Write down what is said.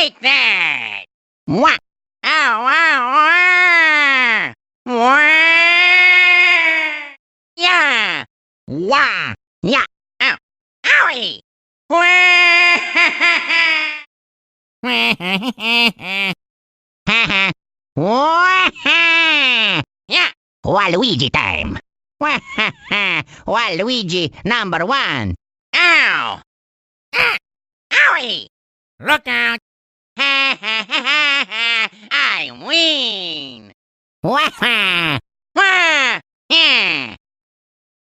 Take that! Wah! Ow, ow, ow! Wah! Yeah! Wah! Yeah! Ow! Owie! Wah! Wah! Yeah! Waluigi time! Waluigi number one! Ow! Ah! Owie! Look out! I win! Wah! Wah! Yeah!